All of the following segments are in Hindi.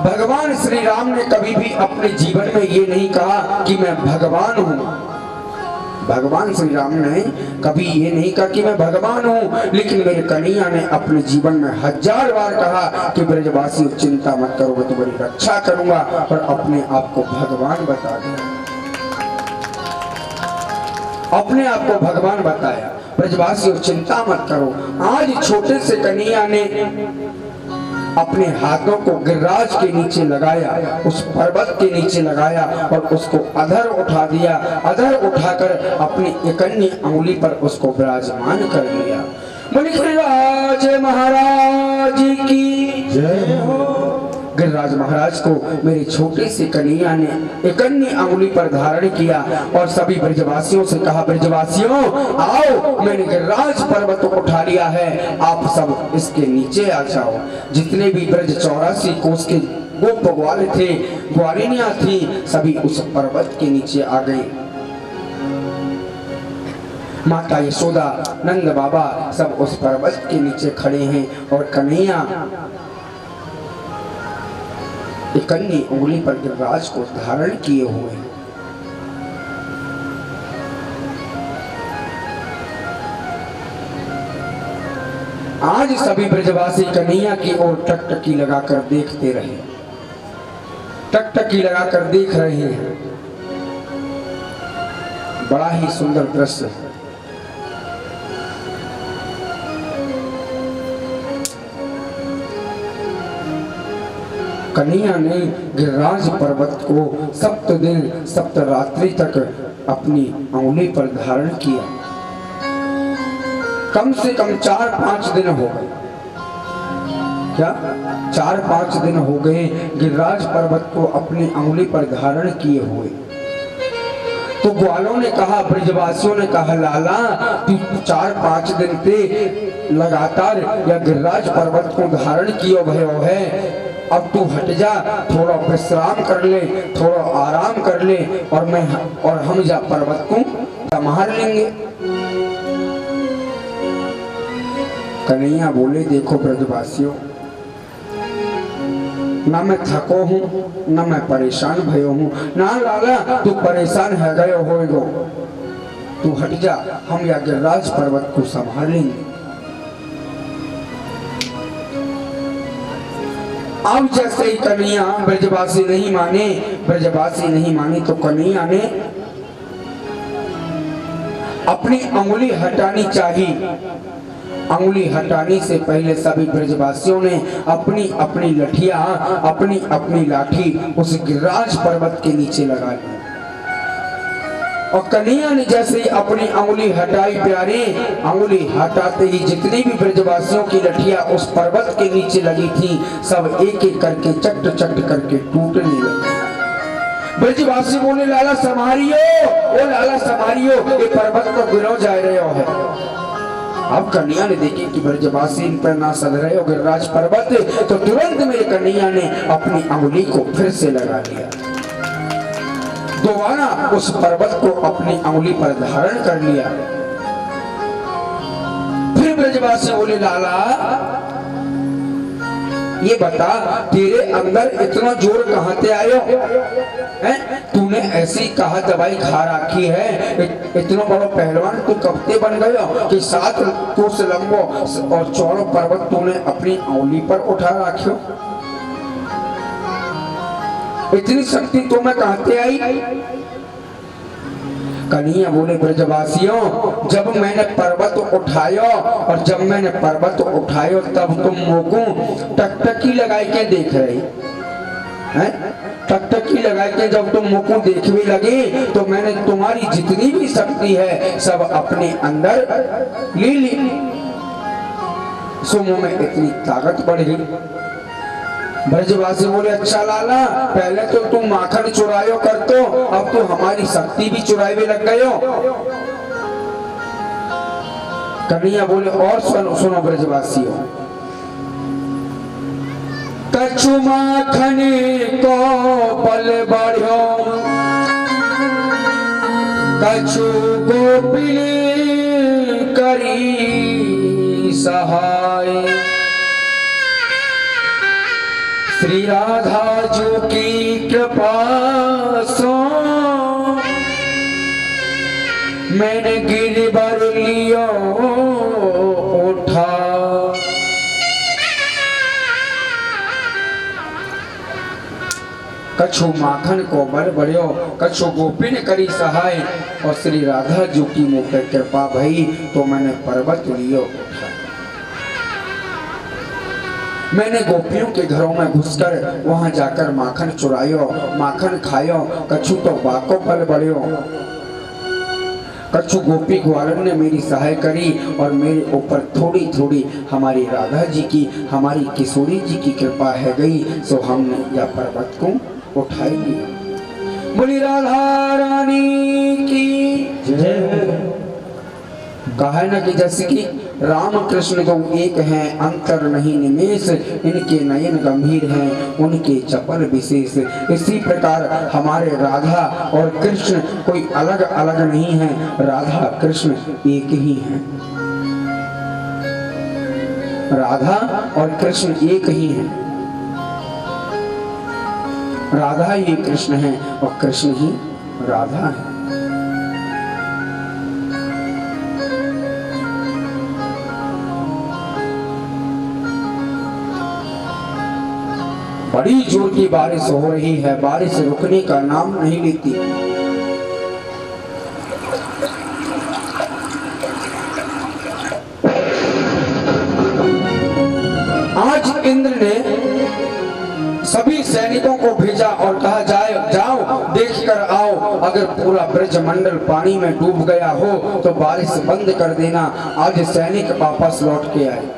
भगवान श्री राम ने कभी भी अपने जीवन में ये नहीं कहा कि मैं भगवान हूँ। भगवान श्री राम ने कभी ये नहीं कहा कि मैं भगवान हूँ, लेकिन मेरे कन्हैया ने अपने जीवन में 1000 बार कहा कि ब्रजवासी चिंता मत करो, मैं तुम्हारी रक्षा करूंगा, और अपने आप को भगवान बता दिया, अपने आप को भगवान बताया। ब्रजवासी चिंता मत करो। आज छोटे से कन्हैया ने अपने हाथों को गिरिराज के नीचे लगाया, उस पर्वत के नीचे लगाया और उसको अधर उठा दिया। अधर उठाकर अपनी इकन्नी अंगुली पर उसको विराजमान कर लिया। बोले गिरिराज महाराज की जय हो। गिरिराज महाराज को मेरे छोटे से कन्हैया ने इकन्नी अंगुली पर धारण किया और सभी ब्रजवासियों से कहा, ब्रजवासियों आओ, मैंने गिरिराज पर्वत उठा लिया है, आप सब इसके नीचे आ जाओ। जितने भी ब्रज 84 कोस के गोप ग्वाल थे, ग्वालिनियां थी, सभी उस पर्वत के नीचे आ गए। माता यशोदा, नंद बाबा सब उस पर्वत के नीचे खड़े हैं और कन्हैया इकन्नी उंगली पर गिरिराज को धारण किए हुए। आज सभी ब्रजवासी कन्हैया की ओर टकटकी लगाकर देखते रहे, टकटकी लगाकर देख रहे हैं। बड़ा ही सुंदर दृश्य है। कन्हैया ने गिरिराज पर्वत को सप्त दिन सप्त रात्रि तक अपनी अंगुली पर धारण किया। कम से कम 4-5 दिन हो गए। क्या 4-5 दिन हो गए गिरिराज पर्वत को अपनी अंगुली पर धारण किए हुए। तो ग्वालों ने कहा, ब्रजवासियों ने कहा, लाला तू 4-5 दिन से लगातार या गिरिराज पर्वत को धारण किए भयो है, अब तू हट जा, थोड़ा विश्राम कर ले, थोड़ा आराम कर ले, और हम जा पर्वत को संभाल लेंगे। कन्हैया बोले, देखो ब्रजवासियों, ना मैं थको हूँ, ना मैं परेशान भयो हूँ। ना लाला तू परेशान है गयो होएगो, तू हट जा, हम या गिरिराज पर्वत को संभाल लेंगे। अब जैसे ही कन्हैया ब्रजवासी नहीं माने तो कन्हैया ने अपनी अंगुली हटानी चाहिए। अंगुली हटाने से पहले सभी ब्रजवासियों ने अपनी अपनी लठियां, अपनी अपनी लाठी उस गिरिराज पर्वत के नीचे लगा ली। और कन्हैया ने जैसे ही अपनी अंगुली हटाई, प्यारे, अंगुली हटाते ही जितनी भी ब्रजवासियों की लठियां उस पर्वत के नीचे लगी थी, सब एक एक करके चट चट करके टूटने लगी। ब्रजवासी बोले, लाला संभारियो, ओ लाला संभारियो, ये पर्वत को गिरो जा रहे हो है। अब कन्हैया ने देखी कि ब्रजवासी इन पर ना सध रहे हो गिरिराज पर्वत, तो तुरंत मेरे कन्हैया ने अपनी अंगुली को फिर से लगा लिया। दोबारा उस पर्वत को अपनी अंगुली पर धारण कर लिया। फिर ब्रजवासी बोले, लाला ये बता, तेरे अंदर इतना जोर कहां से आयो है? तूने ऐसी कहा दवाई खा रखी है, इतना बड़ा पहलवान तू कब से बन गयो कि 7 कोस लंबो और चौड़ो पर्वत तूने अपनी अंगुली पर उठा रखियो? इतनी शक्ति तो मैं कहते आई। कन्हैया बोले, ब्रजवासियों, जब मैंने पर्वत उठायो और जब मैंने पर्वत उठायो तब तुम मोको टकटकी लगाई के देख रहे हैं। टकटकी लगाई के जब तुम मोको देखने लगे तो मैंने तुम्हारी जितनी भी शक्ति है सब अपने अंदर ले ली। सो मुंह में इतनी ताकत बढ़ गई। ब्रजवासी बोले, अच्छा लाला, पहले तो तुम माखन चुरायो करतो, अब तो हमारी शक्ति भी चुरावे लग गयो। कन्हैया बोले, और सुनो ब्रजवासियों, कछु माखने को पल बढ़ो, कछु गोपिनी करी सहाय, श्री राधा जो की कृपा सो मैंने गिरवर लियो उठा। कछु माखन को बल बढ़ियो, कछु गोपी ने करी सहाय, और श्री राधा जो की मुख कृपा भई तो मैंने पर्वत लियो उठा। मैंने गोपियों के घरों में घुसकर वहां जाकर माखन चुरायो, माखन खायो, कछु तो बाको पल बढ़ियो। कछु गोपी ग्वालन ने मेरी सहाय करी और मेरे ऊपर थोड़ी थोड़ी हमारी राधा जी की, हमारी किशोरी जी की कृपा है गई, सो हमने यह पर्वत को उठाई लिया। बोली राधा रानी की जय। कहा न कि जैसे कि राम कृष्ण जो एक हैं, अंतर नहीं निमेष, इनके नयन गंभीर हैं, उनके चपल विशेष। इसी प्रकार हमारे राधा और कृष्ण कोई अलग अलग नहीं है, राधा कृष्ण एक ही हैं। राधा और कृष्ण एक ही हैं। राधा ही कृष्ण है और कृष्ण ही राधा है। बड़ी जोर की बारिश हो रही है, बारिश रुकने का नाम नहीं लेती। आज इंद्र ने सभी सैनिकों को भेजा और कहा जाओ देख कर आओ, अगर पूरा ब्रजमंडल पानी में डूब गया हो तो बारिश बंद कर देना। आज सैनिक वापस लौट के आए।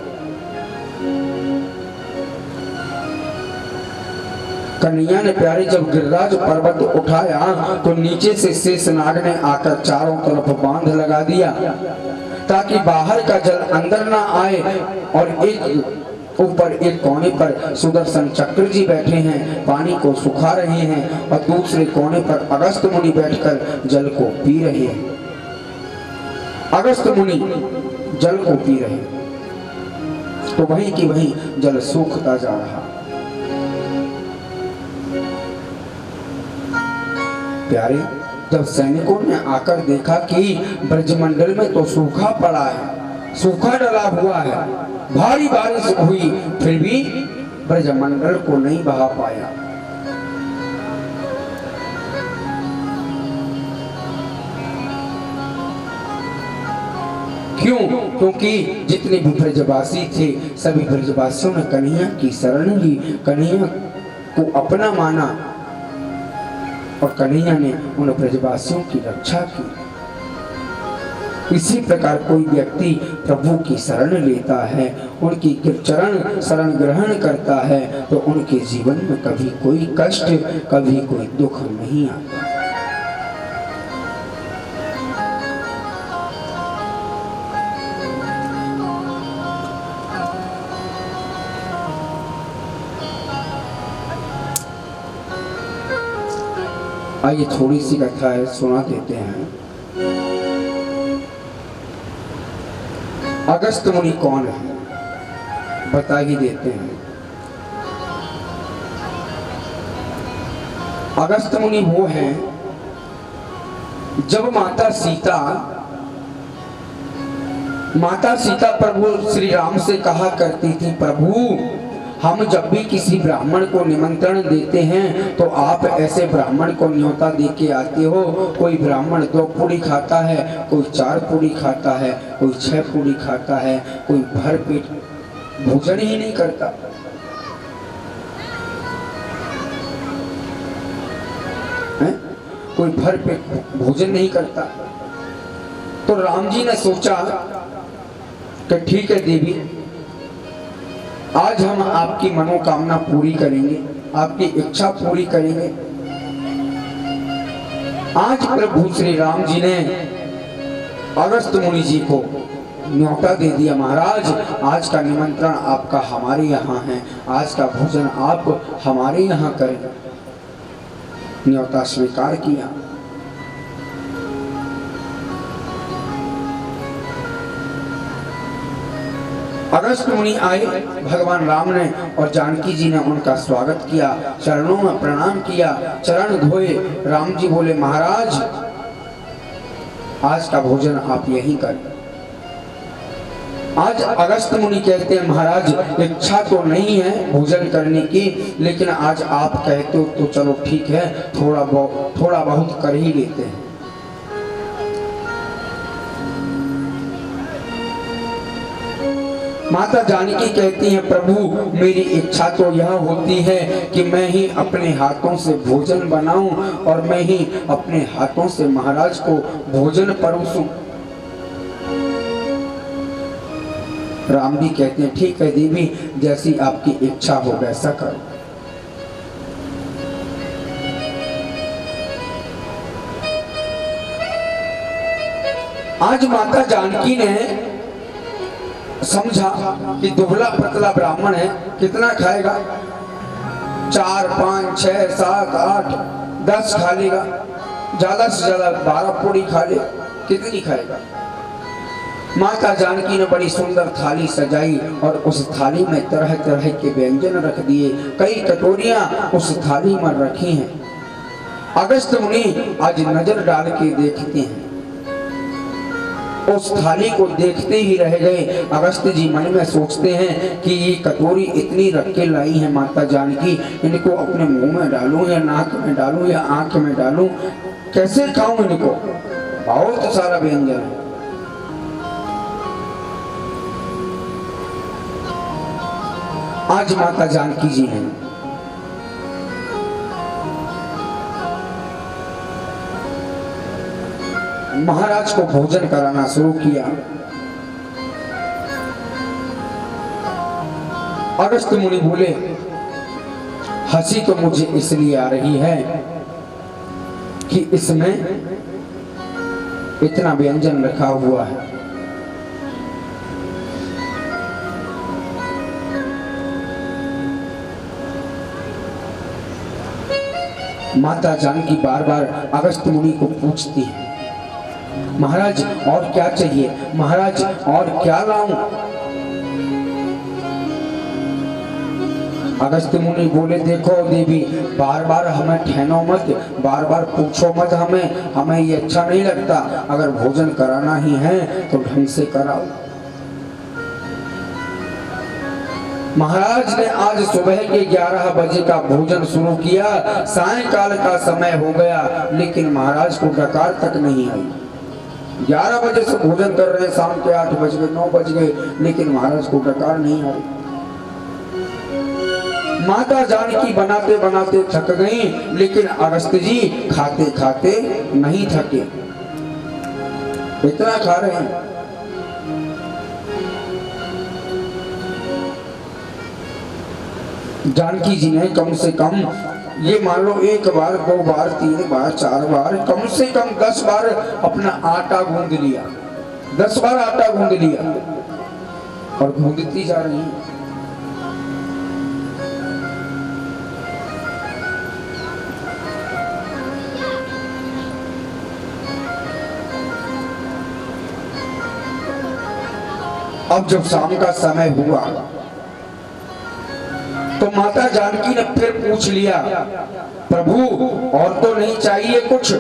कन्हैया ने प्यारे जब गिरिराज पर्वत उठाया तो नीचे से शेषनाग ने आकर चारों तरफ बांध लगा दिया ताकि बाहर का जल अंदर ना आए। और एक ऊपर एक कोने पर सुदर्शन चक्र जी बैठे हैं, पानी को सुखा रहे हैं, और दूसरे कोने पर अगस्त मुनि बैठकर जल को पी रहे हैं। अगस्त मुनि जल को पी रहे, तो वहीं की वहीं जल सूखता जा रहा। प्यारे जब सैनिकों ने आकर देखा कि ब्रजमंडल में तो सूखा पड़ा है, सूखा डला हुआ है, भारी बारिश हुई, फिर भी ब्रजमंडल को नहीं बहा पाया। क्यों? क्योंकि जितने भी ब्रजवासी थे सभी ब्रजवासियों ने कन्हैया की शरण ली, कन्हैया को अपना माना, और कन्हैया ने उन ब्रजवासियों की रक्षा की। इसी प्रकार कोई व्यक्ति प्रभु की शरण लेता है, उनकी चरण शरण ग्रहण करता है, तो उनके जीवन में कभी कोई कष्ट, कभी कोई दुख नहीं आता। आइए थोड़ी सी कथा है, सुना देते हैं। अगस्त मुनि कौन है बता ही देते हैं। अगस्त मुनि वो हैं जब माता सीता प्रभु श्री राम से कहा करती थी, प्रभु हम जब भी किसी ब्राह्मण को निमंत्रण देते हैं तो आप ऐसे ब्राह्मण को न्योता दे के आते हो। कोई ब्राह्मण 2 पूरी खाता है, कोई 4 पूरी खाता है, कोई 6 पूरी खाता है, कोई भर पेट भोजन ही नहीं करता। है? कोई भर पेट भोजन नहीं करता। तो राम जी ने सोचा कि ठीक है देवी, आज हम आपकी मनोकामना पूरी करेंगे, आपकी इच्छा पूरी करेंगे। आज प्रभु श्री राम जी ने अगस्त मुनि जी को न्योता दे दिया, महाराज आज का निमंत्रण आपका हमारे यहाँ है, आज का भोजन आप हमारे यहाँ करें। न्योता स्वीकार किया। अगस्त मुनि आए भगवान राम ने और जानकी जी ने उनका स्वागत किया, चरणों में प्रणाम किया, चरण धोए। राम जी बोले महाराज आज का भोजन आप यहीं करें। आज अगस्त मुनि कहते हैं महाराज इच्छा तो नहीं है भोजन करने की, लेकिन आज आप कहते हो तो चलो ठीक है, थोड़ा बहुत कर ही लेते हैं। माता जानकी कहती हैं प्रभु मेरी इच्छा तो यह होती है कि मैं ही अपने हाथों से भोजन बनाऊं और मैं ही अपने हाथों से महाराज को भोजन परोसूं। राम जी कहते हैं ठीक है देवी, जैसी आपकी इच्छा हो वैसा करो। आज माता जानकी ने समझा कि दुबला पतला ब्राह्मण है, कितना खाएगा, 4 5 6 7 8 10 खा लेगा, ज्यादा से ज्यादा 12 पूरी खा ले, कितनी खाएगा। माता जानकी ने बड़ी सुंदर थाली सजाई और उस थाली में तरह तरह के व्यंजन रख दिए, कई कटोरियां उस थाली में रखी हैं। अगस्त मुनि आज नजर डाल के देखते हैं, उस थाली को देखते ही रह गए। अगस्त जी मन में सोचते हैं कि ये कटोरी इतनी रख के लाई है माता जानकी, इनको अपने मुंह में डालूं या नाक में डालूं या आंख में डालूं, कैसे खाऊं इनको, बहुत सारा व्यंजन है। आज माता जानकी जी ने महाराज को भोजन कराना शुरू किया। अगस्त मुनि बोले हंसी तो मुझे इसलिए आ रही है कि इसमें इतना व्यंजन रखा हुआ है। माता जानकी बार बार अगस्त मुनि को पूछती है महाराज और क्या चाहिए, महाराज और क्या लाऊं। अगस्त मुनि बोले देखो देवी बार बार हमें ठहनो मत, बार बार पूछो मत, हमें ये अच्छा नहीं लगता। अगर भोजन कराना ही है तो ढंग से कराओ। महाराज ने आज सुबह के 11 बजे का भोजन शुरू किया, सायंकाल का समय हो गया लेकिन महाराज को डकार तक नहीं आई। 11 बजे से भोजन कर रहे हैं, शाम के 8 बज गए 9 बज गए लेकिन महाराज को डकार नहीं आई। माता जानकी बनाते बनाते थक गई, लेकिन अगस्त जी खाते खाते नहीं थके, इतना खा रहे हैं। जानकी जी ने कम से कम ये मान लो 1 बार 2 बार 3 बार 4 बार कम से कम 10 बार अपना आटा गूंद लिया, 10 बार आटा गूंद लिया और गूंदती जा रही है। अब जब शाम का समय हुआ तो माता जानकी ने फिर पूछ लिया प्रभु और तो नहीं चाहिए कुछ।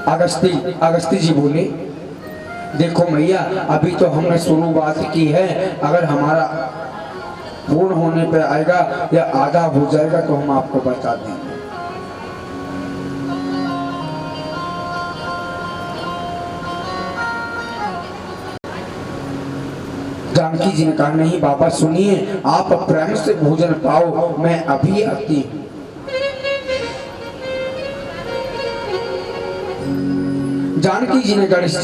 अगस्ती जी बोले देखो मैया अभी तो हमने शुरुआत की है, अगर हमारा पूर्ण होने पे आएगा या आधा हो जाएगा तो हम आपको बता देंगे। जानकी जी ने कहा नहीं बाबा सुनिए, आप प्रेम से भोजन पाओ, मैं अभी आती हूं। जानकी जी ने गणेश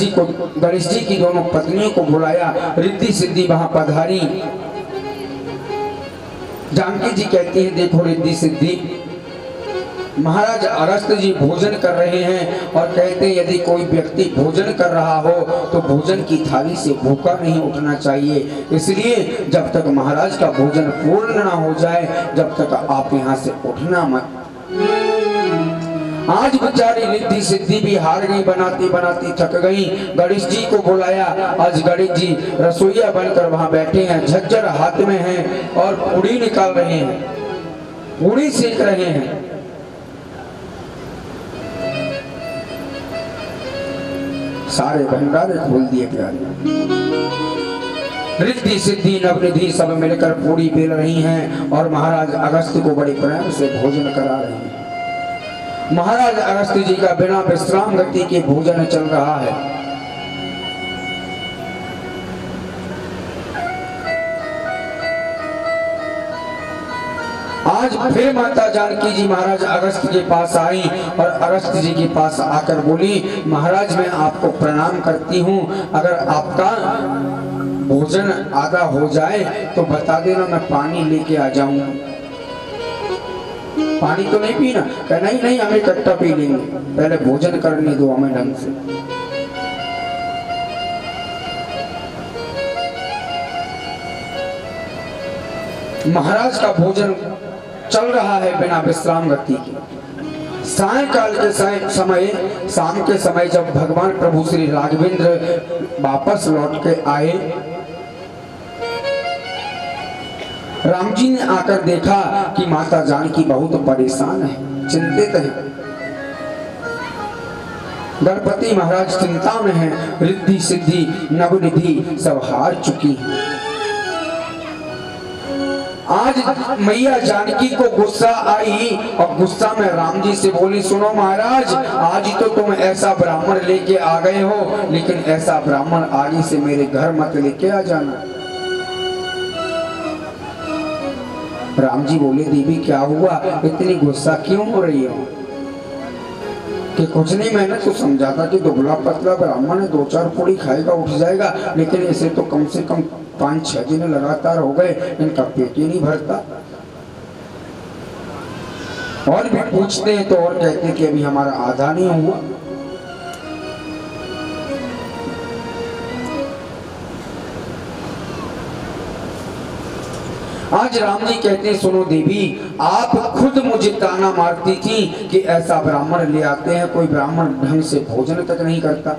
जी की दोनों पत्नियों को बुलाया, रिद्धि सिद्धि वहां पधारी। जानकी जी कहती है देखो रिद्धि सिद्धि महाराज अगस्त जी भोजन कर रहे हैं और कहते हैं यदि कोई व्यक्ति भोजन कर रहा हो तो भोजन की थाली से भूखा नहीं उठना चाहिए, इसलिए जब तक महाराज का भोजन पूर्ण ना हो जाए जब तक आप यहाँ से उठना मत। आज बेचारी रिद्धि सिद्धि भी हार गई, बनाती बनाती थक गई। गणेश जी को बुलाया। आज गणेश जी रसोईया बनकर वहां बैठे हैं, झज्जर हाथ में है और पूड़ी निकाल रहे हैं, पूड़ी सेक रहे हैं। सारे भंडारे खोल दिए प्यारे। रिद्धि सिद्धि नवनिधि सब मिलकर पूरी बेल रही हैं और महाराज अगस्त्य को बड़े प्रेम से भोजन करा रहे हैं। महाराज अगस्त्य जी का बिना विश्राम गति के भोजन चल रहा है। आज फिर माता जानकी जी महाराज अगस्त्य के पास आई और अगस्त्य जी के पास आकर बोली, महाराज मैं आपको प्रणाम करती हूँ, अगर आपका भोजन आधा हो जाए तो बता देना, मैं पानी लेके आ जाऊंगा। पानी तो नहीं पीना? कह नहीं नहीं, हमें इकट्ठा पी लेंगे, पहले भोजन करने दो हमें ढंग से। महाराज का भोजन चल रहा है बिना विश्राम गति के। सायंकाल के समय, शाम के समय जब भगवान प्रभु श्री राघवेंद्र वापस लौट के आए, राम जी ने आकर देखा कि माता जानकी बहुत परेशान है, चिंतित है। गणपति महाराज चिंता में हैं, रिद्धि सिद्धि नवनिधि सब हार चुकी हैं। आज मैया जानकी को गुस्सा आई और गुस्सा में राम जी से बोली, सुनो महाराज, आज तो तुम ऐसा ब्राह्मण लेके आ गए हो, लेकिन ऐसा ब्राह्मण आगे से मेरे घर मत लेके आ जाना। राम जी बोले, देवी क्या हुआ, इतनी गुस्सा क्यों हो रही हो? कि कुछ नहीं, मैंने तो समझा था कि दुबला पतला ब्राह्मण है, 2-4 पूड़ी खाएगा उठ जाएगा, लेकिन इसे तो कम से कम 5-6 दिन लगातार हो गए, इनका पेट ही नहीं भरता। और भी पूछते हैं तो और कहते हैं कि अभी हमारा आधा नहीं हुआ। आज राम जी कहते हैं, सुनो देवी, आप खुद मुझे ताना मारती थी कि ऐसा ब्राह्मण ले आते हैं, कोई ब्राह्मण ढंग से भोजन तक नहीं करता,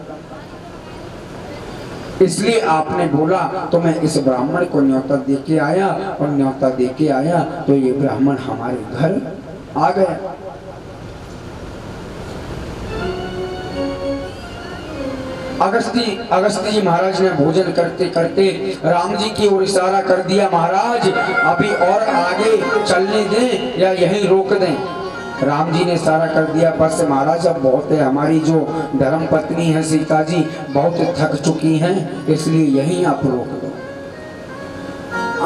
इसलिए आपने बोला तो मैं इस ब्राह्मण को न्योता दे के आया, और न्योता दे के आया तो ये ब्राह्मण हमारे घर आ गया। अगस्त्य जी महाराज ने भोजन करते करते राम जी की ओर इशारा कर दिया, महाराज अभी और आगे चलने दें या यहीं रोक दें? राम जी ने इशारा कर दिया, बस महाराज अब बहुत है, हमारी जो धर्म पत्नी है सीता जी बहुत थक चुकी हैं, इसलिए यहीं आप रोक दो।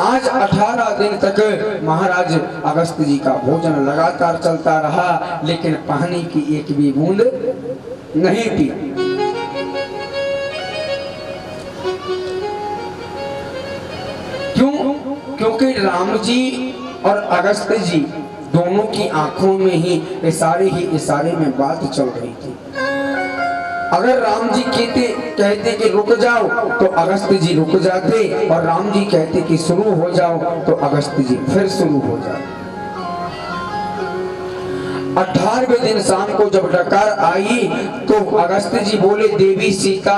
आज 18 दिन तक महाराज अगस्त्य जी का भोजन लगातार चलता रहा, लेकिन पानी की एक भी बूंद नहीं पी। क्योंकि राम जी और अगस्त्य जी दोनों की आंखों में ही इशारे में बात चल रही थी। अगर राम जी कहते कि रुक जाओ तो अगस्त्य जी रुक जाते, और राम जी कहते कि शुरू हो जाओ तो अगस्त्य जी फिर शुरू हो जाते। 18वें दिन शाम को जब डकार आई तो अगस्त्य जी बोले, देवी सीता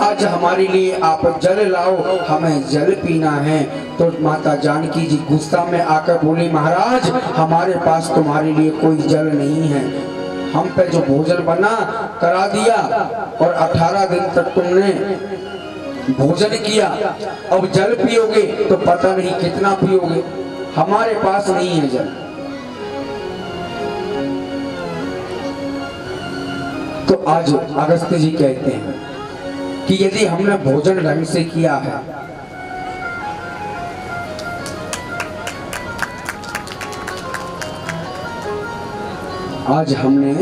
आज हमारे लिए आप जल लाओ, हमें जल पीना है। तो माता जानकी जी गुस्सा में आकर बोली, महाराज हमारे पास तुम्हारे लिए कोई जल नहीं है, हम पे जो भोजन बना करा दिया और 18 दिन तक तुमने भोजन किया, अब जल पियोगे तो पता नहीं कितना पियोगे, हमारे पास नहीं है जल। तो आज अगस्त्य जी कहते हैं कि यदि हमने भोजन ढंग से किया है, आज हमने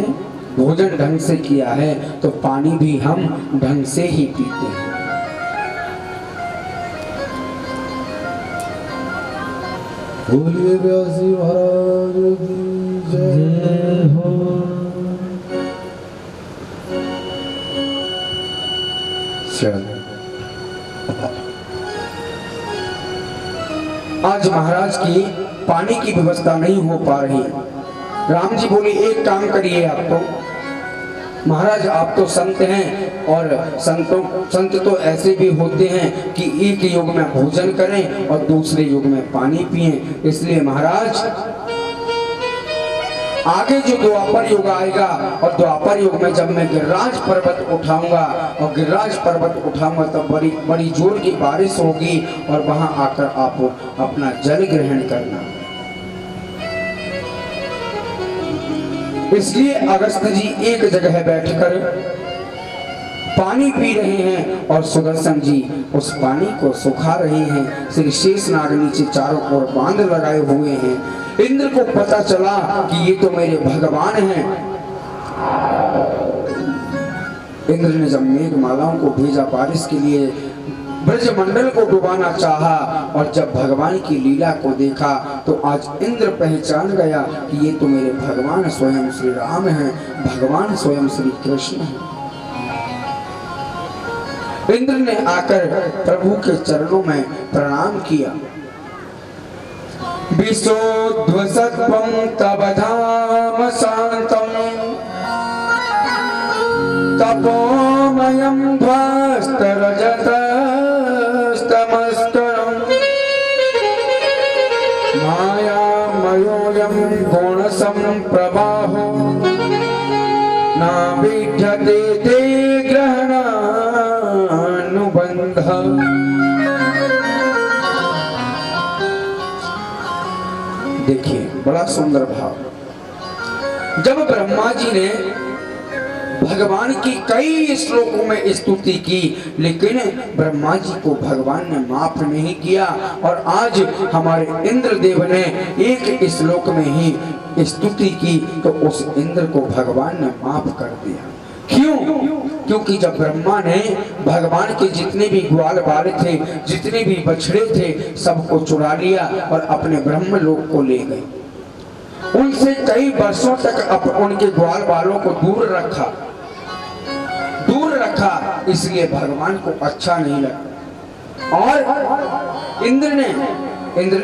भोजन ढंग से किया है तो पानी भी हम ढंग से ही पीते हैं। बोलिए व्यासी महाराज की जय हो। आज महाराज की पानी की व्यवस्था नहीं हो पा रही, राम जी बोले एक काम करिए आप तो, महाराज आप तो संत हैं और संत तो ऐसे भी होते हैं कि एक युग में भोजन करें और दूसरे युग में पानी पिएं, इसलिए महाराज आगे जो द्वापर युग आएगा और द्वापर युग में जब मैं गिरिराज पर्वत उठाऊंगा और गिरिराज पर्वत उठाऊंगा तब बड़ी बड़ी जोर की बारिश होगी और वहां आकर आप अपना जल ग्रहण करना। इसलिए अगस्त जी एक जगह बैठकर पानी पी रहे हैं और सुदर्शन जी उस पानी को सुखा रहे हैं। श्री शेषनाग नीचे चारों ओर बांध लगाए हुए हैं। इंद्र को पता चला कि ये तो मेरे भगवान हैं। इंद्र ने जब मेघमालाओं को भेजा बारिश के लिए, ब्रजमंडल को डुबाना चाहा और जब भगवान की लीला को देखा तो आज इंद्र पहचान गया कि ये तो मेरे भगवान स्वयं श्री राम हैं, भगवान स्वयं श्री कृष्ण हैं। इंद्र ने आकर प्रभु के चरणों में प्रणाम किया। विशोध्वसत्वं तव धाम शांतम तपोमयं ध्वस्तरजतस्तमस्करम् मायामयोऽयं गुणसम्प्रवाहो न विद्यते ते ग्रहणानुबन्धः। देखिए बड़ा सुंदर भाव। जब ब्रह्मा जी ने भगवान की कई श्लोकों में स्तुति की लेकिन ब्रह्मा जी को भगवान ने माफ नहीं किया और आज हमारे इंद्रदेव ने एक श्लोक में ही स्तुति की तो उस इंद्र को भगवान ने माफ कर दिया। क्यों? क्योंकि जब ब्रह्मा ने भगवान के जितने भी ग्वाल बाल थे, जितने भी बछड़े थे, सबको चुरा लिया और अपने ब्रह्मलोक को ले गए। उनसे कई वर्षों तक उनके ग्वाल बालों को दूर रखा, इसलिए भगवान को अच्छा नहीं लगा। और इंद्र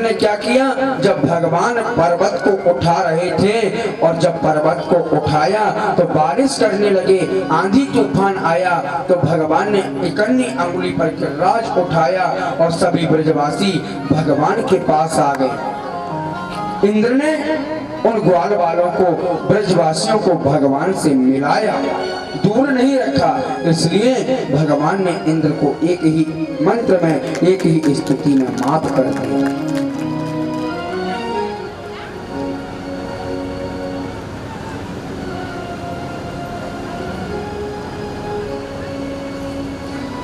ने क्या किया, जब भगवान पर्वत को उठा रहे थे और जब पर्वत को उठाया तो बारिश करने लगे, आंधी तूफान आया तो भगवान ने इकन्नी अंगुली पर गिरिराज उठाया और सभी ब्रजवासी भगवान के पास आ गए। इंद्र ने उन ग्वाल वालों को, ब्रजवासियों को भगवान से मिलाया, दूर नहीं रखा। इसलिए भगवान ने इंद्र को एक ही मंत्र में, एक ही स्तुति में माफ कर दिया।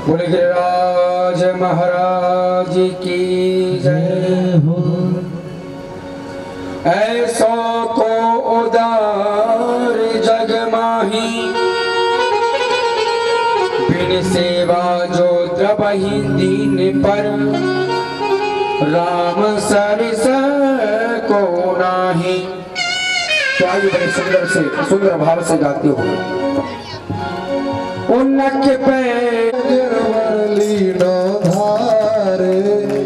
बोले गिरिराज महाराज की जय हो। ऐसो को उदार जग माही, बिन सेवा जो द्रवहि दीन पर, राम सरिस को नाही। तो आइए बड़े सुंदर भाव से गाते हो। उनक पे लीनो धारे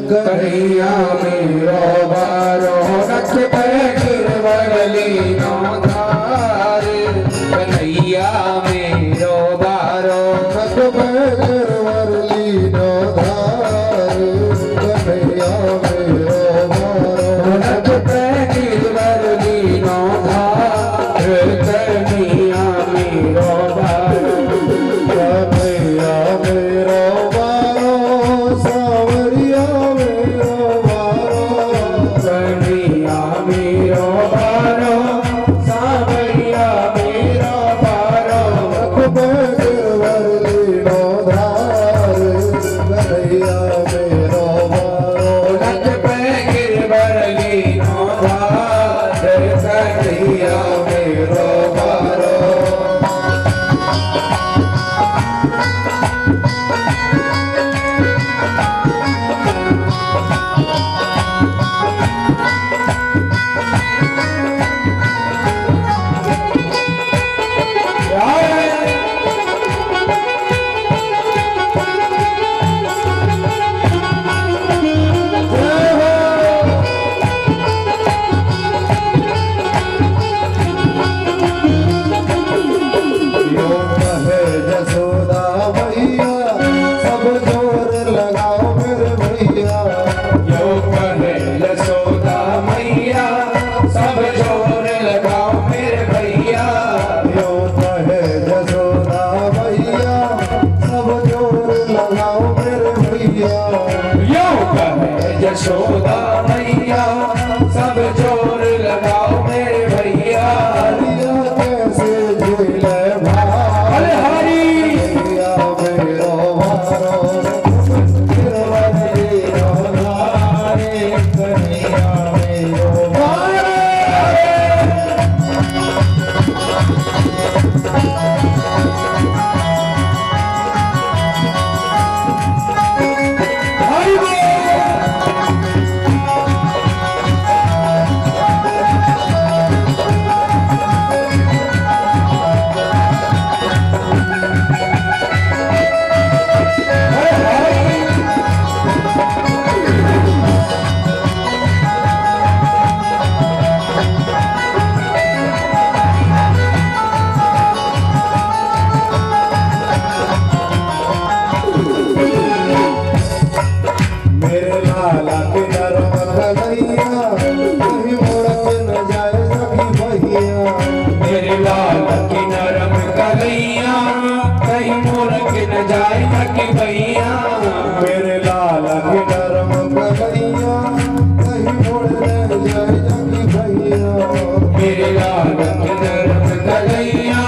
कन्हैया मेरो बारो, उनक पे लीनो धारे कन्हैया मेरो बारो, उनक पे लीनो धारे कन्हैया मेरो बारो, उनक पे लीनो धारे कन्हैया मेरो बारो, कन्हैया मेरो बारो, सावरिया मेरो बारो, कन्हैया मेरो यशोदा मैया सब जोर लगाओ मेरे भैया हरिया कैसे झूले भाई अरे हरी कन्हैया मेरो मारो गिरवरली नौधारे कन्हैया मेरो मारो हरी बोल। मेरे लाला के नरम कन्हैया कहीं मोड़ के न जाए सखी भैया मेरे लाल की नरम कलैया कहीं मोर के न जाए कि भैया मेरे लाला के नरम कन्हैया कहीं मोड़ न जाए सखी भैया मेरे लाल की नरम कलैया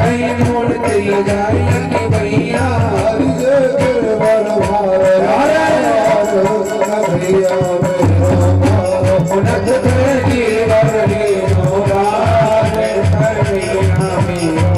कहीं मोर के न जाए कि भैया हरिये गिरवर भारे कन्हैया मेरो मारो उनक की वरली नोरार कन्हैया मेरो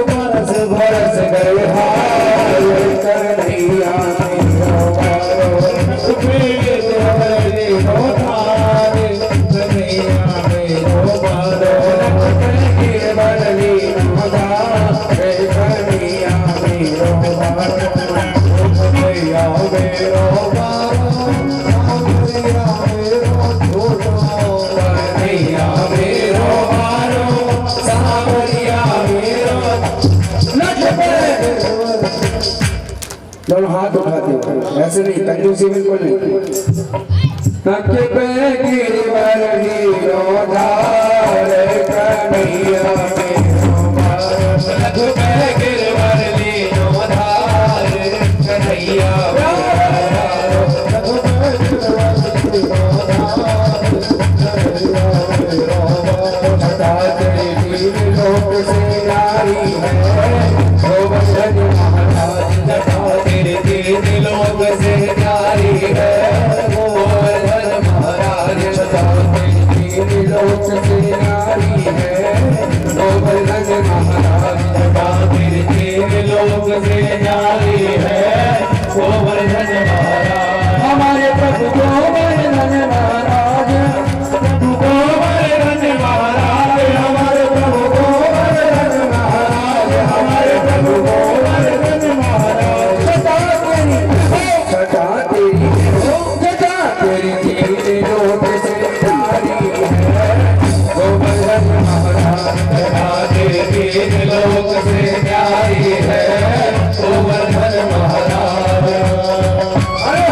बरस गए हाय कन्हैया दोनों हाथ उठाते हो ऐसे नहीं, कंजूसी बिल्कुल नहीं। नके पे गिरवर हीरो धार कन्हैया मेरो मारो नके पे गिरवर हीरो धार कन्हैया मेरो नके पे गिरवर हीरो धार कन्हैया मेरो बता तेरी लोक से नारी है गोवर्धन महाराज जटा तेरे तीन लोक से नारी है गोवर्धन महाराज जटा तेरे तीन लोक से नारी है गोवर्धन महाराज जटा तेरे तीन लोक से नारी है गोवर्धन महाराज हमारे प्रभु गोवर्धन महाराज प्रभु गोवर्धन महाराज हमारे प्रभु गोवर्धन महाराज हमारे प्रभु गोवर्धन महाराज सदा तेरी तीन लोक से नारी है गोवर्धन महाराज सदा तेरी तीन लोक से नारी है गोवर्धन महाराज। अरे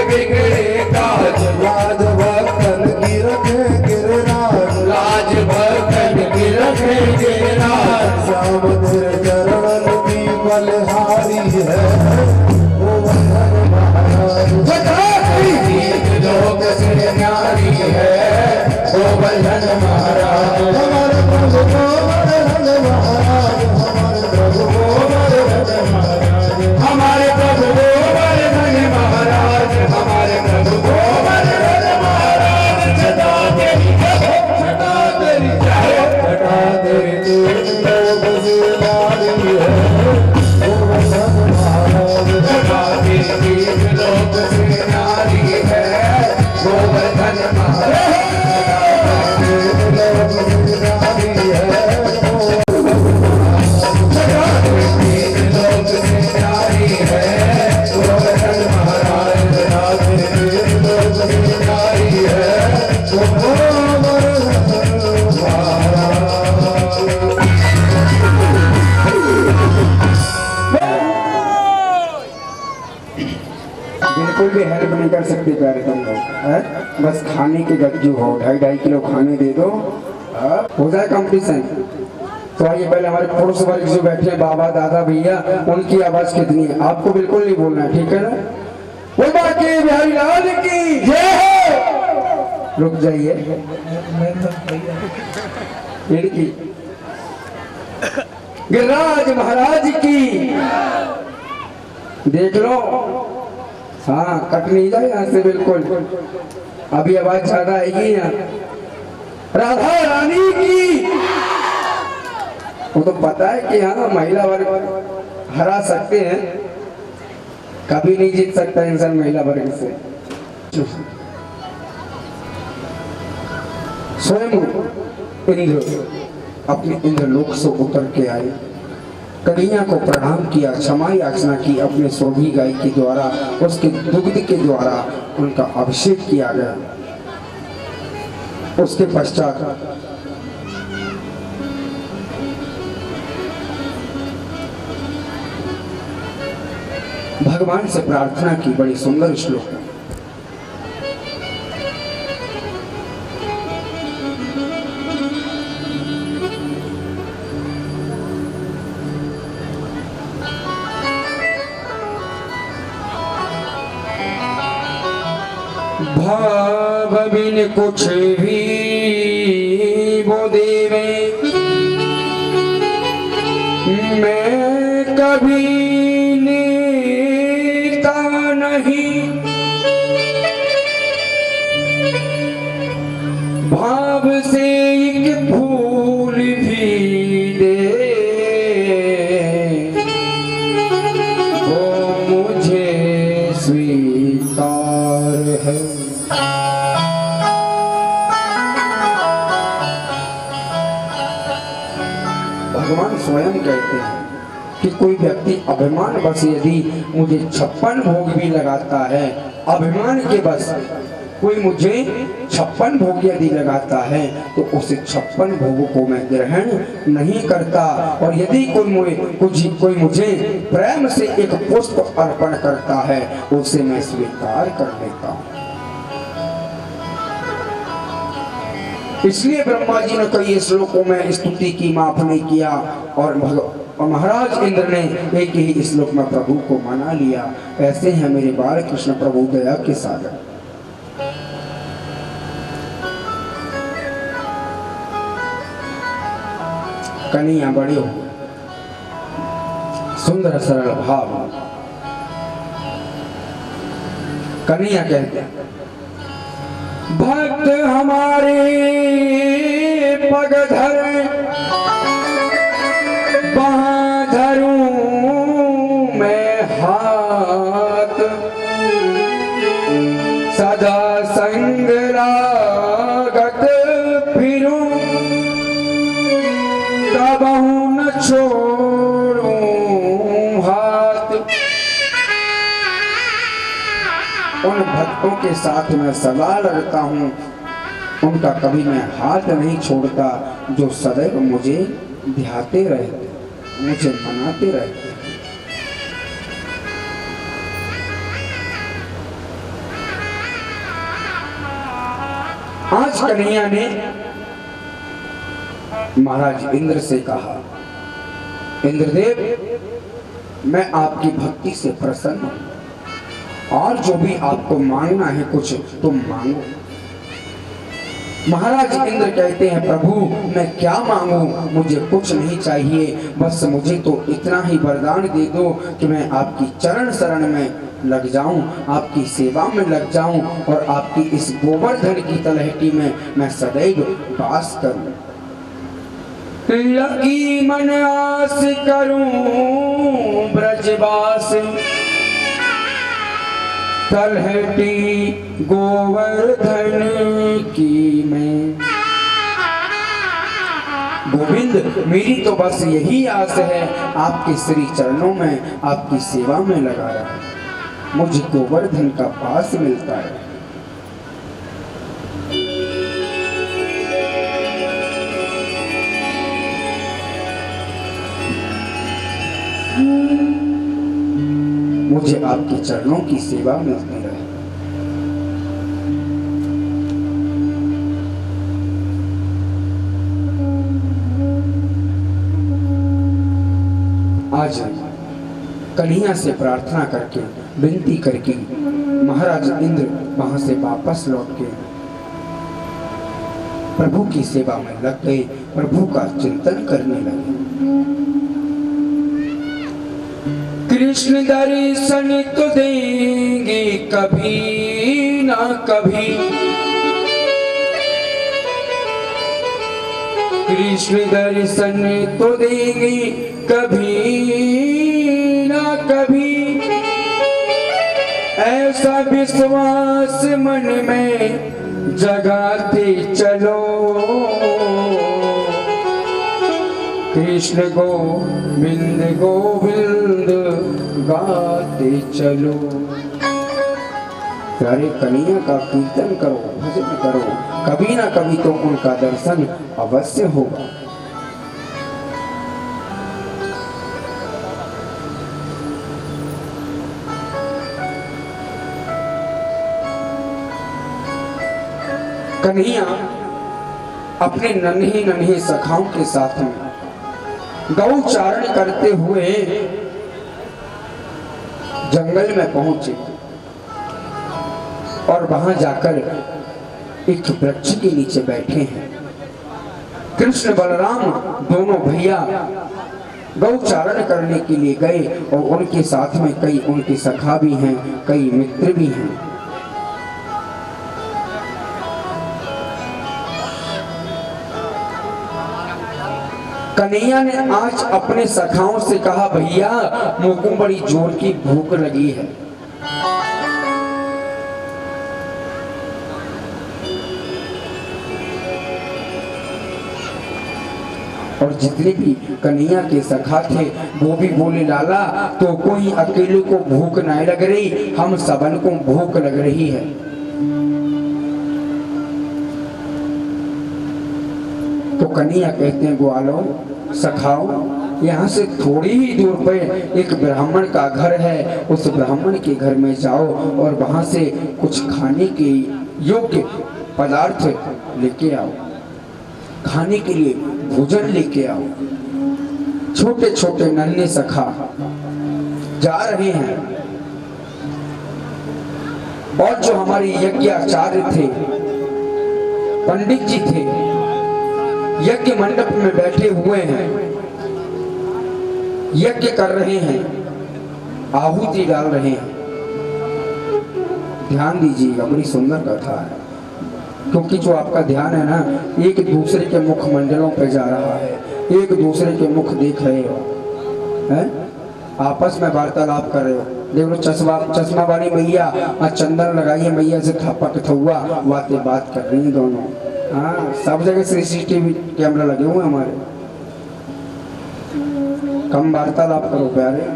बिगड़े काज, लाज भक्तन की रखे गिरराज, लाज भक्तन की रखे गिरराज। श्याम तेरे चरणन की बलिहारी है, गोवर्धन महाराज। लोक से न्यारी है गोवर्धन महाराज। हमारे प्रभु गोवर्धन महाराज, हमारे प्रभु गोवर्धन महाराज, हमारे प्रभु गोवर्धन महाराज, हमारे प्रभु गोवर्धन महाराज। सदा तेरी जय, सदा तेरी जय, घटा तेरी लोक से न्यारी है, गोवर्धन महाराज। सदा तेरी लोक से न्यारी है गोवर्धन महाराज। लोक से न्यारी है, सदा तेरी लोक से न्यारी है गोवर्धन महाराज। सदा तेरी लोक से न्यारी है गोवर्धन महाराज। बिल्कुल भी हेल्प नहीं कर सकते प्यारे तुम लोग हैं? बस खाने के गज्जू हो, 2.5 किलो खाने दे दो, हो जाए कंपटीशन। तो आइए पहले हमारे पुरुष वर्ग जो बैठे हैं, बाबा दादा भैया, उनकी आवाज कितनी है आपको बिल्कुल नहीं बोलना है, ठीक है ना? बोल बाकी बिहारी लाल की जय हो। रुक जाइए, लड़की गिरिराज महाराज की देख लो। हाँ, कट नहीं जाए यहाँ से बिल्कुल, अभी आवाज ज्यादा आएगी यहाँ। राधा रानी की, वो तो पता है कि हाँ महिला वर्ग हरा सकते हैं, कभी नहीं जीत सकता इंसान महिला वर्ग से। स्वयं इंद्र अपने इंद्रलोक से उतर के आए, कन्हैया को प्रणाम किया, क्षमा याचना की, अपने सोभी गाय के द्वारा, उसके दुग्ध के द्वारा उनका अभिषेक किया गया। उसके पश्चात भगवान से प्रार्थना की, बड़ी सुंदर श्लोक। भाव बिन कुछ भी वो देवे, मैं कभी लेता नहीं। भाव से एक फूल भी दे वो मुझे स्वीकार है। भगवान स्वयं कहते हैं कि कोई व्यक्ति अभिमान बस यदि मुझे 56 भोग भी लगाता है, अभिमान के बस कोई मुझे 56 भोग यदि लगाता है तो उसे 56 भोगों को मैं ग्रहण नहीं करता। और यदि कोई मुझे प्रेम से एक पुष्प अर्पण करता है उसे मैं स्वीकार कर लेता हूँ। इसलिए ब्रह्मा जी ने कई श्लोकों में स्तुति की, माफ नहीं किया, और महाराज इंद्र ने एक ही श्लोक में प्रभु को मना लिया। ऐसे हैं मेरे बाल कृष्ण प्रभु दया के सागर। कन्हैया बड़े हो, सुंदर सरल भाव। कन्हैया कहते हैं भक्त हमारे पग धरे वहाँ धरूं मैं हाथ, सदा संग लागत फिरूं कबहू न छोड़ूं हाथ। उन भक्तों के साथ मैं सदा लड़ता हूँ, उनका कभी मैं हाथ नहीं छोड़ता, जो सदैव मुझे ध्याते रहते, मुझे मनाते रहते। आज कन्हैया ने महाराज इंद्र से कहा, इंद्रदेव मैं आपकी भक्ति से प्रसन्न हूं और जो भी आपको मांगना है कुछ तुम मांगो। महाराज इंद्र कहते हैं, प्रभु मैं क्या मांगू, मुझे कुछ नहीं चाहिए, बस मुझे तो इतना ही वरदान दे दो कि मैं आपकी चरण शरण में लग जाऊं, आपकी सेवा में लग जाऊं और आपकी इस गोवर्धन की तलहटी में मैं सदैव वास करूं। लगी मन आस करूं ब्रजवास, तलहटी गोवर्धन की मैं। गोविंद मेरी तो बस यही आस है, आपके श्री चरणों में आपकी सेवा में लगा रहा, मुझे गोवर्धन का पास मिलता है। मुझे आपके चरणों की सेवा मिलती रहे। आज कन्हैया से प्रार्थना करके विनती करके महाराज इंद्र वहां से वापस लौट के प्रभु की सेवा में लग गए, प्रभु का चिंतन करने लगे। कृष्ण दर्शन तो देंगे कभी ना कभी, कृष्ण दर्शन तो देंगे कभी ना कभी, ऐसा विश्वास मन में जगाते चलो, कृष्ण गोविंद गोविंद गाते चलो। प्यारे कन्हैया का कीर्तन करो, भजन करो, कभी ना कभी तो उनका दर्शन अवश्य होगा। कन्हैया अपने नन्हे नन्हे सखाओं के साथ में गौचारण करते हुए जंगल में पहुंचे और वहां जाकर एक वृक्ष के नीचे बैठे हैं। कृष्ण बलराम दोनों भैया गौचारण करने के लिए गए और उनके साथ में कई उनके सखा भी हैं, कई मित्र भी हैं। कन्हैया ने आज अपने सखाओं से कहा, भैया मुझको बड़ी जोर की भूख लगी है, और जितने भी कन्हैया के सखा थे वो भी बोले, लाला तो कोई अकेले को भूख नहीं लग रही, हम सबन को भूख लग रही है। तो कन्हैया कहते हैं, ग्वालों सखाओ, यहाँ से थोड़ी ही दूर पर एक ब्राह्मण का घर है, उस ब्राह्मण के घर में जाओ और वहां से कुछ खाने के योग्य पदार्थ लेके आओ, खाने के लिए भोजन लेके आओ। छोटे छोटे नन्हे सखा जा रहे हैं और जो हमारे यज्ञ आचार्य थे, पंडित जी थे, यज्ञ मंडप में बैठे हुए हैं, यज्ञ कर रहे हैं, आहुति डाल रहे हैं। ध्यान दीजिएगा, बड़ी सुंदर कथा है, क्योंकि जो आपका ध्यान है ना, एक दूसरे के मुखमंडलों पे जा रहा है, एक दूसरे के मुख देख रहे हो, हैं? आपस में वार्तालाप कर रहे हो। देख लो चश्मा वाली मैया चंदन लगाइए, मैया से थपक थुआ बातें बात कर रही हैं दोनों। हाँ, सब जगह CCTV कैमरा लगे हुए हमारे। कम वार्तालाप करो प्यारे,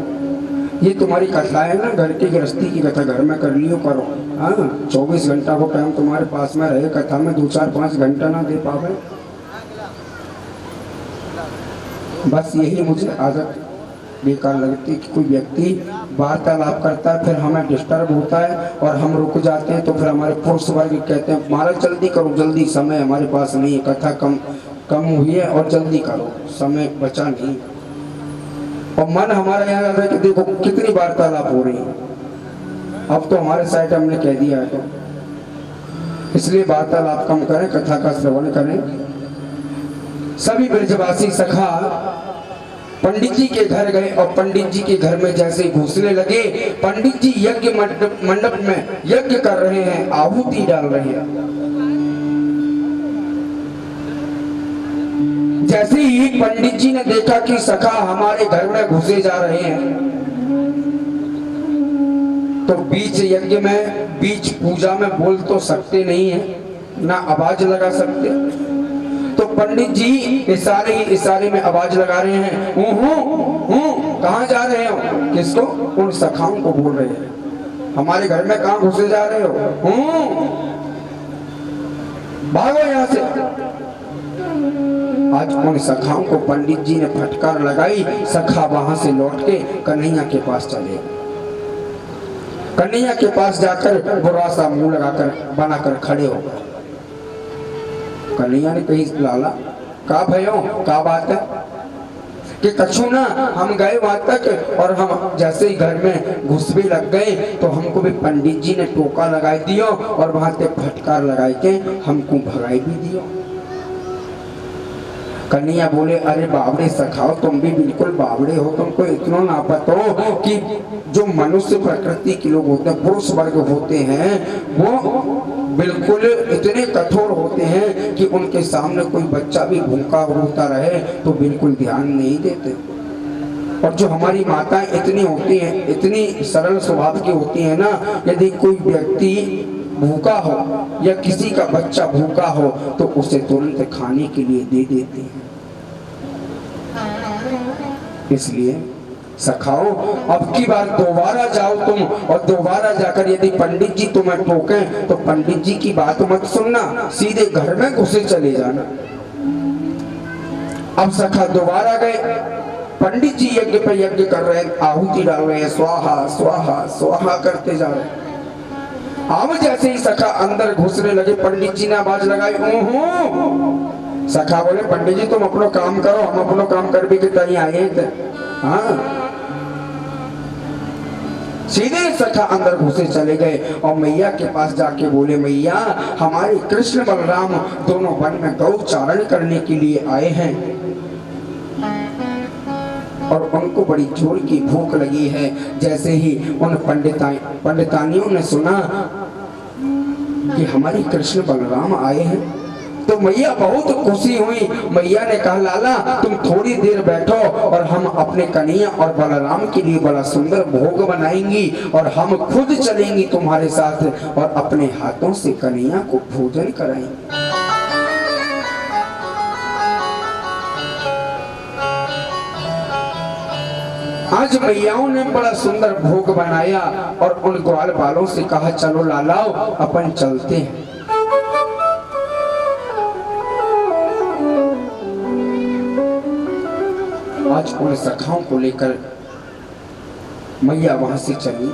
ये तुम्हारी कथा है ना, घर की गृहस्थी की कथा घर में कर लियो करो। हाँ, 24 घंटा को टाइम तुम्हारे पास में रहे, कथा में 2-4-5 घंटा ना दे पावे, बस यही मुझे आदत। बेकार लगती कि कोई व्यक्ति वार्तालाप करता है, फिर हमें डिस्टर्ब होता है और हम रुक जाते हैं, तो फिर हमारे पुरुष वर्ग कहते हैं महाराज जल्दी करो, जल्दी, समय हमारे पास नहीं है, कथा कम हुई है और जल्दी करो, समय बचा नहीं। और मन हमारा यहाँ आता है कि देखो कितनी वार्तालाप हो रही है, अब तो हमारे साइड हमने कह दिया है, तो इसलिए वार्तालाप कम करें, कथा का श्रवण करें। सभी ब्रजवासी सखा पंडित जी के घर गए और पंडित जी के घर में जैसे घुसने लगे, पंडित जी यज्ञ मंडप में यज्ञ कर रहे हैं, आहुति डाल रहे हैं। जैसे ही पंडित जी ने देखा कि सखा हमारे घर में घुसे जा रहे हैं, तो बीच यज्ञ में, बीच पूजा में बोल तो सकते नहीं है, ना आवाज लगा सकते, तो पंडित जी इशारे में आवाज लगा रहे हैं, कहाँ जा रहे हो, किसको, उन सखाओं को बोल रहे हैं, हमारे घर में कहाँ घुसे जा रहे हो, भागो यहाँ से। आज उन सखाओं को पंडित जी ने फटकार लगाई, सखा वहां से लौट के कन्हैया के पास चले। कन्हैया के पास जाकर बुरा सा मुंह लगाकर बनाकर खड़े हो गए। कन्हैया ने कही लाला का भयो, का बात है कि कछु ना, हम गए वहां तक और हम जैसे ही घर में घुस भी लग गए तो हमको भी पंडित जी ने टोका लगाई दियो और वहां तक फटकार लगाई के हमको भगाई भी दियो। कन्हैया बोले अरे बावड़े सखाओ, तुम भी बिल्कुल बावड़े हो, तुमको इतना ना पता हो कि जो मनुष्य प्रकृति के लोग होते हैं, पुरुष वर्ग होते हैं, वो बिल्कुल इतने कठोर होते हैं कि उनके सामने कोई बच्चा भी भूखा होता रहे तो बिल्कुल ध्यान नहीं देते। और जो हमारी माताएं इतनी होती हैं, इतनी सरल स्वभाव की होती हैं ना, यदि कोई व्यक्ति भूखा हो या किसी का बच्चा भूखा हो तो उसे तुरंत खाने के लिए दे देती हैं। इसलिए सखाओ अब की बार दोबारा जाओ तुम, और दोबारा जाकर यदि पंडित जी तुम्हें टोकें तो पंडित जी की बात मत सुनना, सीधे घर में घुसे चले जाना। अब सखा दोबारा गए, पंडित जी यज्ञ पर यज्ञ कर रहे हैं, आहुति डाल रहे हैं, स्वाहा स्वाहा स्वाहा करते जा रहे हैं। अब जैसे ही सखा अंदर घुसने लगे, पंडित जी ने आवाज लगाई, ओहो। सखा बोले पंडित जी तुम अपना काम करो, हम अपना काम कर भी के आए थे। हाँ, सीधे सखा अंदर घुसे चले गए और मैया के पास जाके बोले मैया हमारे कृष्ण बलराम दोनों वन में गौ चारण करने के लिए आए हैं और उनको बड़ी जोर की भूख लगी है। जैसे ही उन पंडितानियों ने सुना कि हमारे कृष्ण बलराम आए हैं तो मैया बहुत खुशी हुई। मैया ने कहा लाला तुम थोड़ी देर बैठो और हम अपने कन्हैया और बलराम के लिए बड़ा सुंदर भोग बनाएंगी और हम खुद चलेंगी तुम्हारे साथ और अपने हाथों से कन्हैया को भोजन कराएंगे। आज मैयाओं ने बड़ा सुंदर भोग बनाया और उन ग्वाल बालों से कहा चलो लालाओ अपन चलते हैं। आज उन सखाओं को लेकर मैया वहां से चली।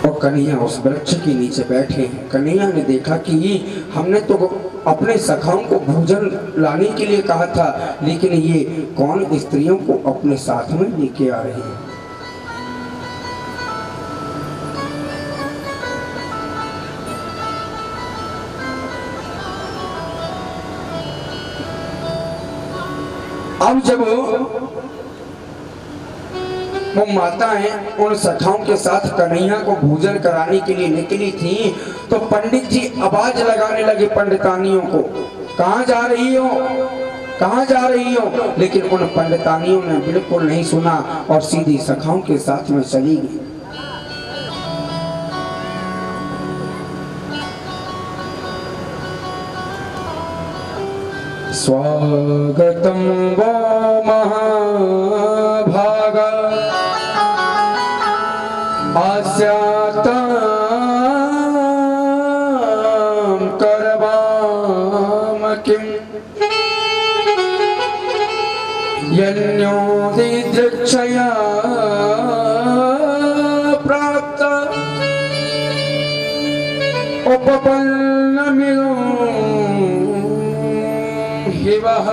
और कन्हैया उस वृक्ष के नीचे बैठे हैं। कन्हैया ने देखा कि हमने तो अपने सखाओं को भोजन लाने के लिए कहा था, लेकिन ये कौन स्त्रियों को अपने साथ में लेके आ रही है। अब जब वो माताएं उन सखाओं के साथ कन्हैया को भोजन कराने के लिए निकली थी तो पंडित जी आवाज लगाने लगे पंडितानियों को, कहाँ जा रही हो, कहाँ जा रही हो। लेकिन उन पंडितानियों ने बिल्कुल नहीं सुना और सीधी सखाओं के साथ में चली गई। स्वागतम वो महाभागा दास्यातां करवाम किं यन्यो दिदृक्षया प्राप्त उपपन्नमिदं हिवः।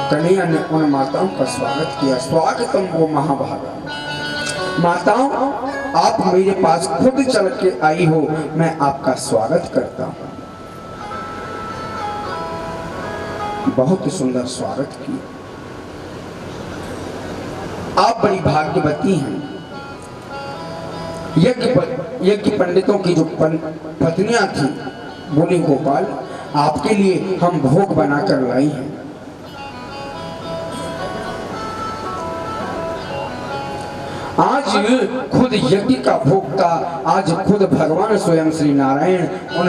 कन्हैया ने उन माताओं का स्वागत किया। स्वागतम वो महाभागा। माताओं, आप मेरे पास खुद चल के आई हो, मैं आपका स्वागत करता हूं। बहुत सुंदर स्वागत किया। आप बड़ी भाग्यवती हैं। यज्ञ पंडितों की जो पत्नियां थी, बोली गोपाल, आपके लिए हम भोग बनाकर लाई हैं। आज खुद यज्ञ का भोक्ता, आज खुद भगवान स्वयं श्री नारायण उन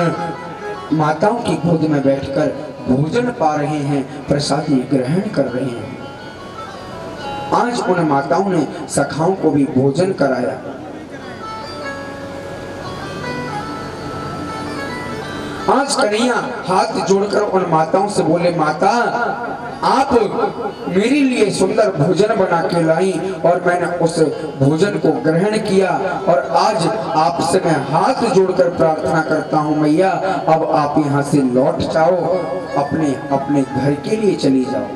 माताओं की गोद में बैठकर भोजन पा रहे हैं, प्रसादी ग्रहण कर रहे हैं। आज उन माताओं ने सखाओं को भी भोजन कराया। आज कन्हैया हाथ जोड़कर उन माताओं से बोले, माता, आप मेरे लिए सुंदर भोजन बना के लाई और मैंने उस भोजन को ग्रहण किया, और आज आपसे मैं हाथ जोड़कर प्रार्थना करता हूँ मैया, अब आप यहाँ से लौट जाओ, अपने अपने घर के लिए चली जाओ।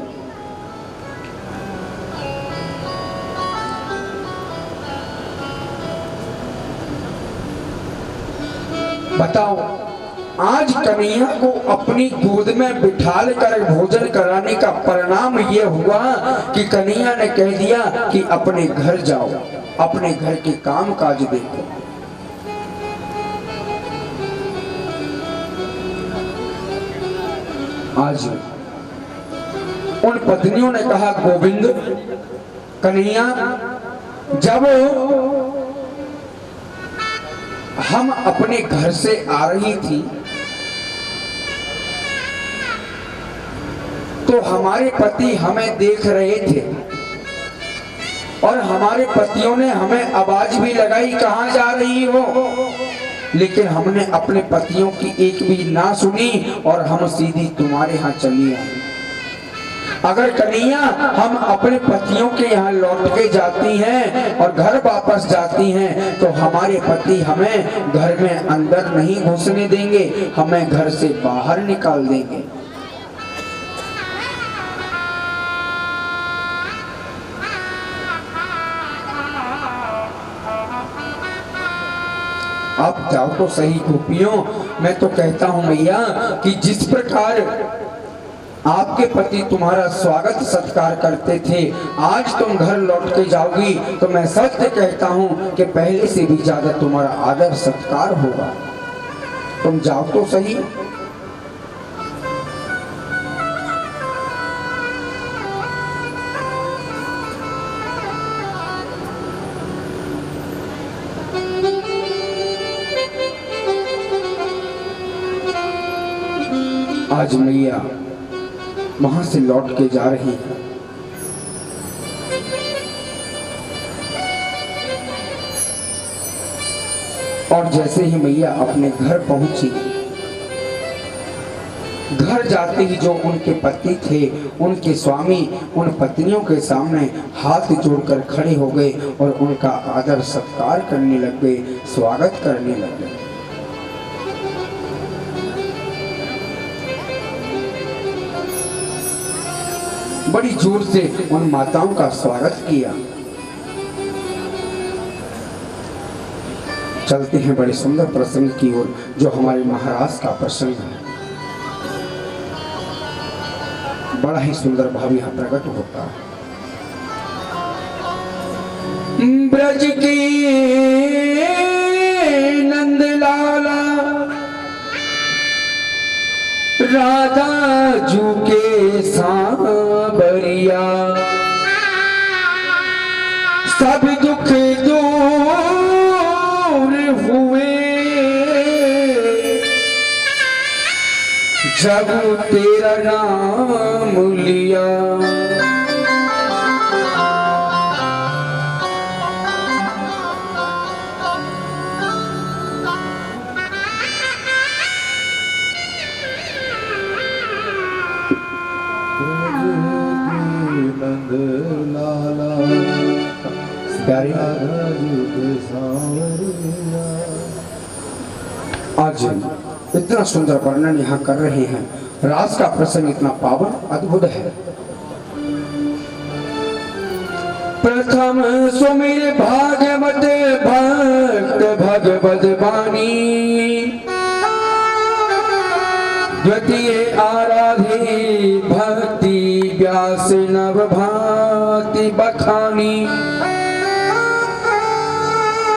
बताओ, आज कन्हैया को अपनी गोद में बिठाल कर भोजन कराने का परिणाम यह हुआ कि कन्हैया ने कह दिया कि अपने घर जाओ, अपने घर के काम काज देखो। आज उन पत्नियों ने कहा, गोविंद, कन्हैया, जब हम अपने घर से आ रही थी तो हमारे पति हमें देख रहे थे और हमारे पतियों ने हमें आवाज भी लगाई, कहां जा रही हो, लेकिन हमने अपने पतियों की एक भी ना सुनी और हम सीधी तुम्हारे यहाँ चली आई। अगर कन्हैया हम अपने पतियों के यहाँ लौट के जाती हैं और घर वापस जाती हैं तो हमारे पति हमें घर में अंदर नहीं घुसने देंगे, हमें घर से बाहर निकाल देंगे। आप जाओ तो सही गोपियों, मैं तो कहता हूं मैया कि जिस प्रकार आपके पति तुम्हारा स्वागत सत्कार करते थे, आज तुम घर लौट के जाओगी तो मैं सत्य कहता हूं कि पहले से भी ज्यादा तुम्हारा आदर सत्कार होगा। तुम जाओ तो सही। आज मैया वहां से लौट के जा रही है और जैसे ही मैया अपने घर पहुंची, घर जाते ही जो उनके पति थे, उनके स्वामी उन पत्नियों के सामने हाथ जोड़कर खड़े हो गए और उनका आदर सत्कार करने लग गए, स्वागत करने लग गए। बड़ी जोर से उन माताओं का स्वागत किया। चलते हैं बड़े सुंदर प्रसंग की ओर, जो हमारे महाराज का प्रसंग है। बड़ा ही सुंदर भाव यहाँ प्रकट होता है। ब्रज के नंद लाला राधा जू के सांवरिया, सब दुख दूर हुए जब तेरा नाम लिया। प्यारे, आज इतना सुंदर वर्णन यहाँ कर रहे हैं। रास का प्रसंग इतना पावन अद्भुत है। प्रथम सुमिर भागवत भक्त भगवत बानी, द्वितीय आराधे भक्ति व्यास नव भांति बखानी।